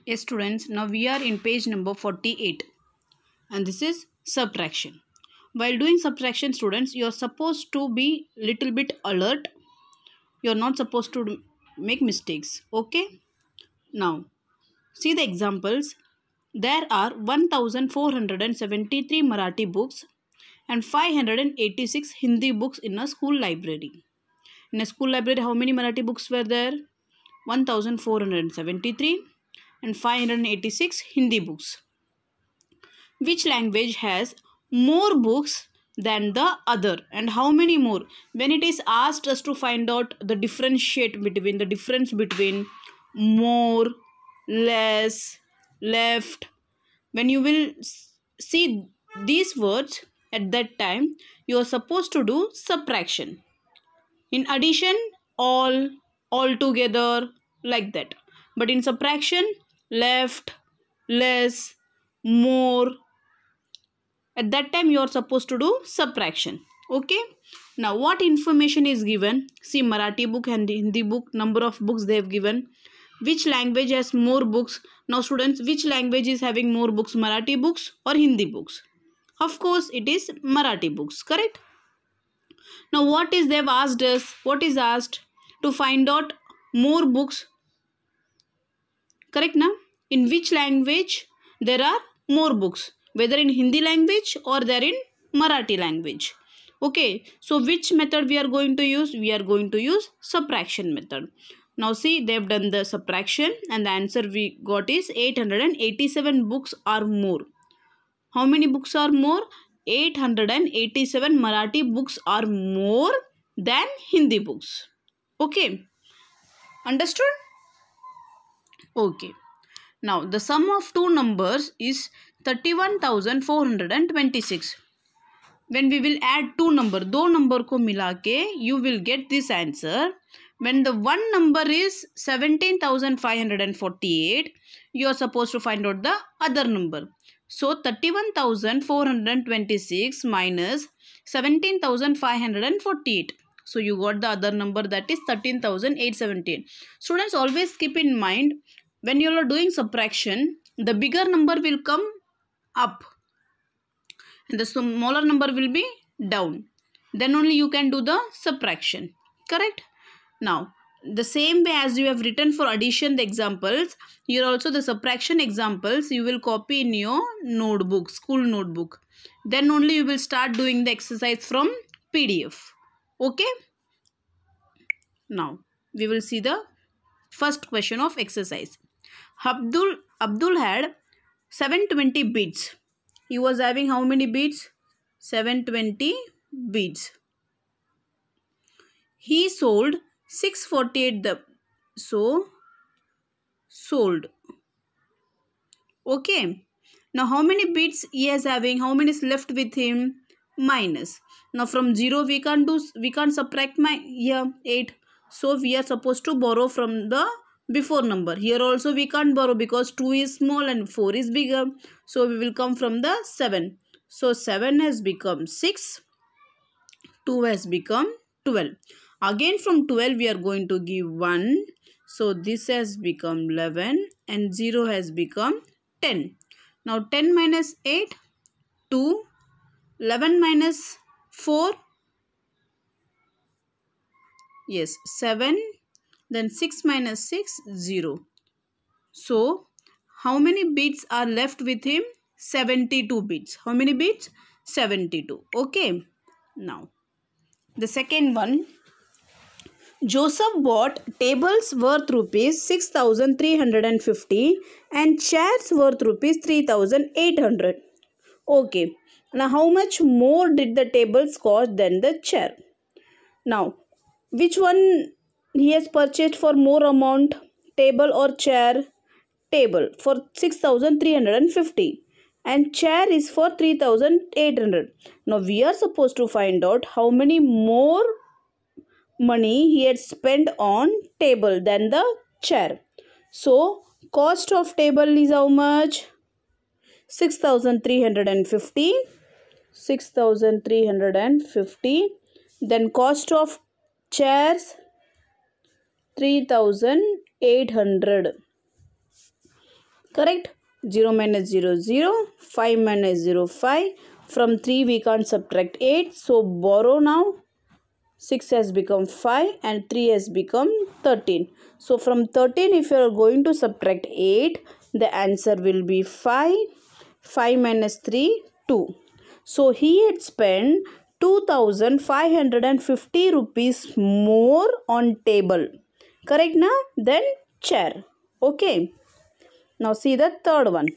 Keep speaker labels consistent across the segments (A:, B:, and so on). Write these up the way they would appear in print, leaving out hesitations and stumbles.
A: Yes students, now we are in page number 48 and this is subtraction. While doing subtraction students, you are supposed to be little bit alert. You are not supposed to make mistakes. Okay. Now see the examples. There are 1473 Marathi books and 586 Hindi books in a school library. In a school library, how many Marathi books were there? 1473 and 586 Hindi books. Which language has more books than the other, and how many more? When it is asked us to find out the difference between more, less, left, when you will see these words, at that time you are supposed to do subtraction. In addition, all together, like that. But in subtraction, left, less, more, at that time you are supposed to do subtraction. Okay. Now what information is given? See, Marathi book and Hindi book, number of books they have given. Which language has more books? Now students, which language is having more books, Marathi books or Hindi books? Of course it is Marathi books, correct? Now what is they have asked us? What is asked? To find out more books, correct now? In which language there are more books, whether in Hindi language or there in Marathi language. Okay, so which method we are going to use? We are going to use subtraction method. Now see, they have done the subtraction and the answer we got is 887 books are more. How many books are more? 887 Marathi books are more than Hindi books. Okay, understood? Okay. Now the sum of two numbers is 31,426. When we will add two number, दो number को मिला के, you will get this answer. When the one number is 17,548, you are supposed to find out the other number. So 31,426 minus 17,548. So you got the other number, that is 13,878. Students, always keep in mind, when you are doing subtraction, the bigger number will come up and the smaller number will be down. Then only you can do the subtraction. Correct? Now, the same way as you have written for addition the examples, here also the subtraction examples you will copy in your notebook, school notebook. Then only you will start doing the exercise from PDF. Okay? Now, we will see the first question of exercise. Abdul had 720 beads. He was having how many beads? 720 beads. He sold 648 sold. Okay. Now how many beads he is having? How many is left with him? Minus. Now from 0 we can't subtract 8. So we are supposed to borrow from the before number. Here also we can't borrow because 2 is small and 4 is bigger. So we will come from the 7. So 7 has become 6. 2 has become 12. Again from 12 we are going to give 1. So this has become 11 and 0 has become 10. Now 10 minus 8, 2. 11 minus 4, yes, 7. Then 6 minus 6, 0. So, how many beads are left with him? 72 beads. How many beads? 72. Okay. Now, the second one. Joseph bought tables worth rupees 6,350 and chairs worth rupees 3,800. Okay. Now, how much more did the tables cost than the chair? Now, which one he has purchased for more amount, table or chair? Table for 6,350 and chair is for 3,800. Now we are supposed to find out how many more money he had spent on table than the chair. So cost of table is how much? 6,350. 6,350. Then cost of chairs 3,800. Correct? 0 minus 0, 0. 5 minus 0, 5. From 3 we can't subtract 8. So borrow now. 6 has become 5 and 3 has become 13. So from 13 if you are going to subtract 8, the answer will be 5. 5 minus 3, 2. So he had spent 2550 rupees more on table. Correct na? Then chair. Okay. Now see the third one.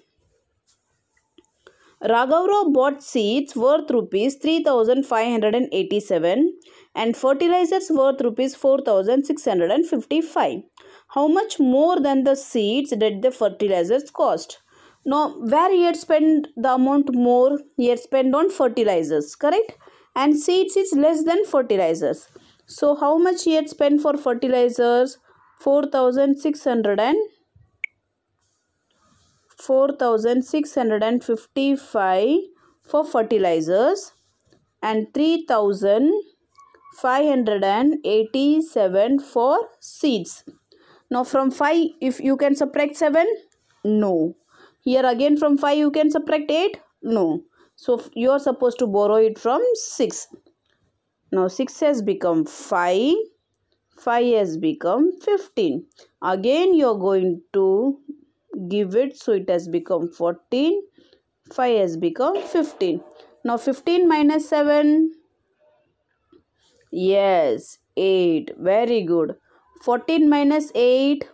A: Raghavrao bought seeds worth rupees 3587 and fertilizers worth rupees 4655. How much more than the seeds did the fertilizers cost? Now where he had spent the amount more? He had spent on fertilizers, correct? And seeds is less than fertilizers. So how much he had spent for fertilizers? 4655 for fertilizers and 3587 for seeds. Now from 5 if you can subtract 7? No. Here again from 5 you can subtract 8? No. So you are supposed to borrow it from 6. Now 6 has become 5. 5 has become 15. Again you are going to give it, so it has become 14. 5 has become 15. Now 15 minus 7. Yes, 8. Very good. 14 minus 8.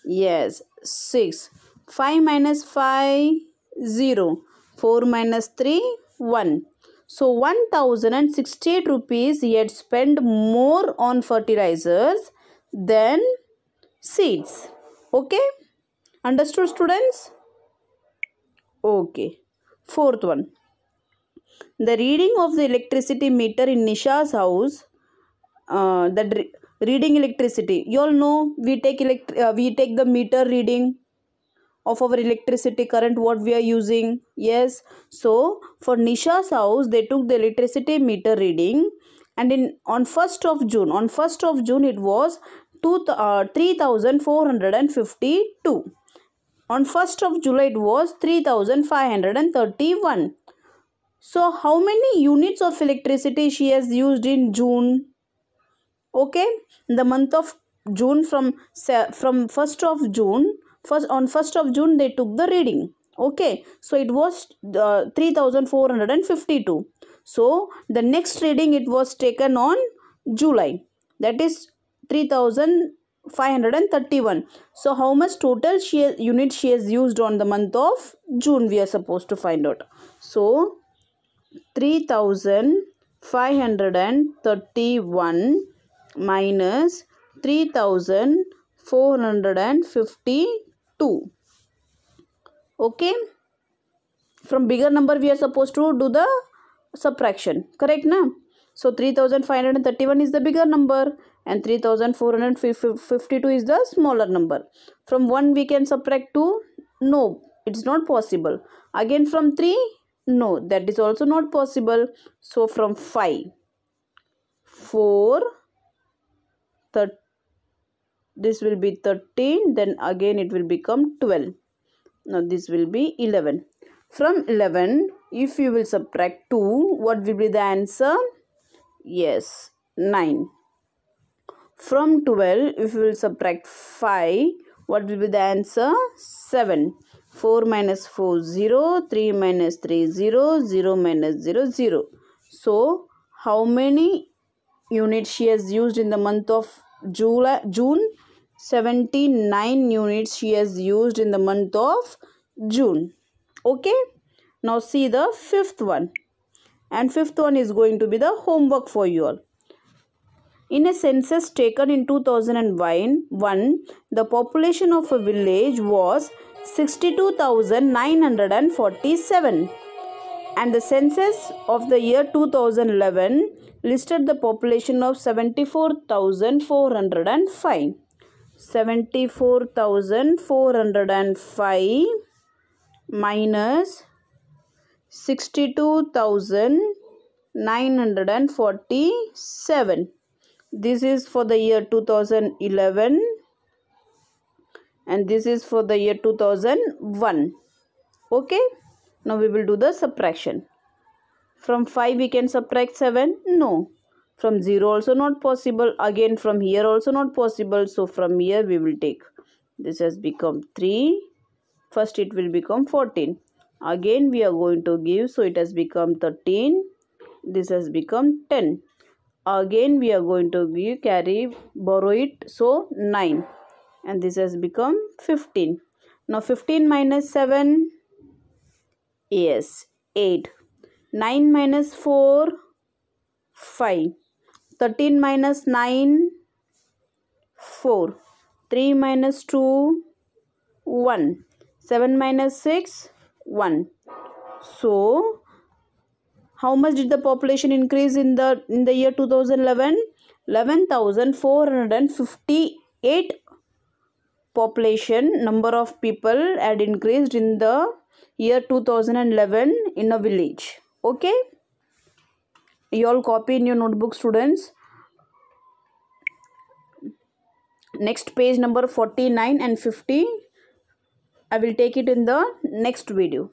A: Yes, 6. 5 minus 5. 0. 4 minus 3. 1. So 1068 rupees he had spent more on fertilizers than seeds. Okay? Understood, students? Okay. Fourth one. The reading of the electricity meter in Nisha's house, reading electricity. You all know we take the meter reading of our electricity current what we are using. Yes. So for Nisha's house they took the electricity meter reading, and on 1st of June it was 3452. On 1st of July it was 3531. So how many units of electricity she has used in June? Okay, in the month of June, from 1st of June, on 1st of June they took the reading. Okay, so it was 3452. So the next reading it was taken on July, that is 3531. So how much total unit she has used on the month of June we are supposed to find out. So 3531 minus 3452. Okay, from bigger number we are supposed to do the subtraction, correct na? So 3531 is the bigger number and 3452 is the smaller number. From 1 we can subtract 2? No, it's not possible. Again from 3? No, that is also not possible. So from 5, 4, this will be 13, then again it will become 12. Now this will be 11. From 11, if you will subtract 2, what will be the answer? Yes, 9. From 12, if you will subtract 5, what will be the answer? 7. 4 minus 4, 0. 3 minus 3, 0. 0 minus 0, 0. So, how many units she has used in the month of June? 79 units she has used in the month of June. Okay. Now see the fifth one. And fifth one is going to be the homework for you all. In a census taken in 2001, the population of a village was 62,947. And the census of the year 2011 listed the population of 74,405. 74,405 minus 62,947. This is for the year 2011, and this is for the year 2001. Okay, now we will do the subtraction. From 5 we can subtract 7? No. From 0 also not possible. Again from here also not possible. So from here we will take. This has become 3. First it will become 14. Again we are going to give. So it has become 13. This has become 10. Again we are going to give, carry, borrow it. So 9. And this has become 15. Now 15 minus 7. Yes, 8. 9 minus 4. 5. 13 minus 9, 4. 3 minus 2, 1. 7 minus 6, 1. So, how much did the population increase in the year 2011? 11,458 population, number of people had increased in the year 2011 in a village. Okay? You all copy in your notebook, students. Next page number 49 and 50. I will take it in the next video.